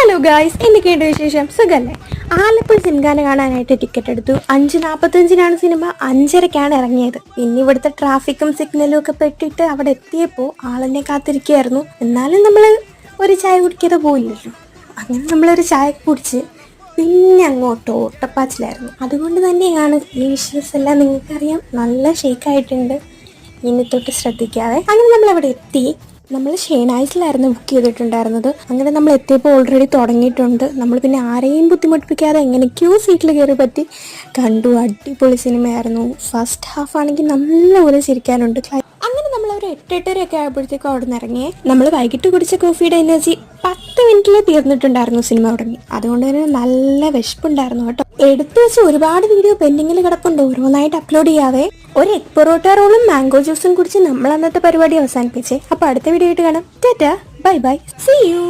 Hello guys, എന്തൊക്കെയുണ്ട് വിശേഷം? സുഖല്ലേ? ആലപ്പുഴ സിനിമ കാണാനായിട്ട് ടിക്കറ്റ് എടുത്തു. 5:45 സിനിമ, 5:30 ഇറങ്ങിയത്. പിന്നെ ഇവിടുത്തെ ട്രാഫിക്കും സിഗ്നലും ഒക്കെ പെട്ടിട്ട് അവിടെ എത്തിയപ്പോൾ ആളെന്നെ കാത്തിരിക്കുകയായിരുന്നു. എന്നാലും നമ്മൾ ഒരു ചായ കുടിക്കാതെ പോയില്ലല്ലോ. അങ്ങനെ നമ്മളൊരു ചായ കുടിച്ച് പിന്നെ അങ്ങോട്ട് ഓട്ടപ്പാച്ചിലായിരുന്നു. അതുകൊണ്ട് തന്നെയാണ് ഈ വിഷ്വൽസ് എല്ലാം നിങ്ങൾക്കറിയാം, നല്ല ഷേക്കായിട്ടുണ്ട്. ഇനി തൊട്ട് ശ്രദ്ധിക്കാതെ. അങ്ങനെ നമ്മളവിടെ എത്തി. നമ്മൾ ഷേനായിസിലായിരുന്നു ബുക്ക് ചെയ്തിട്ടുണ്ടായിരുന്നത്. അങ്ങനെ നമ്മൾ എത്തിയപ്പോൾ ഓൾറെഡി തുടങ്ങിയിട്ടുണ്ട്. നമ്മൾ പിന്നെ ആരെയും ബുദ്ധിമുട്ടിപ്പിക്കാതെ എങ്ങനെയൊക്കെയോ സീറ്റിൽ കയറി പറ്റി കണ്ടു. അടിപൊളി സിനിമയായിരുന്നു. ഫസ്റ്റ് ഹാഫ് ആണെങ്കിൽ നല്ലപോലെ ചിരിക്കാനുണ്ട്. അങ്ങനെ നമ്മൾ ഒരു 8:30 ആയപ്പോഴത്തേക്കും അവിടെ നിന്ന് ഇറങ്ങിയേ. നമ്മൾ വൈകിട്ട് കുടിച്ച കോഫിയുടെ എനർജി 10 മിനിറ്റിൽ തീർന്നിട്ടുണ്ടായിരുന്നു സിനിമ തുടങ്ങി. അതുകൊണ്ട് തന്നെ നല്ല വിശപ്പുണ്ടായിരുന്നു കേട്ടോ. എടുത്തു വെച്ച് ഒരുപാട് വീഡിയോ പെൻഡിങ്ങിൽ കിടപ്പുണ്ട്, ഓരോന്നായിട്ട് അപ്ലോഡ് ചെയ്യാവേ. ഒരു എഗ് പൊറോട്ട റോളും മാംഗോ ജ്യൂസും കുടിച്ച് നമ്മൾ അന്നത്തെ പരിപാടി അവസാനിപ്പിച്ചേ. അപ്പോൾ അടുത്ത വീഡിയോ ആയിട്ട് കാണാം. Tata, bye bye, see U.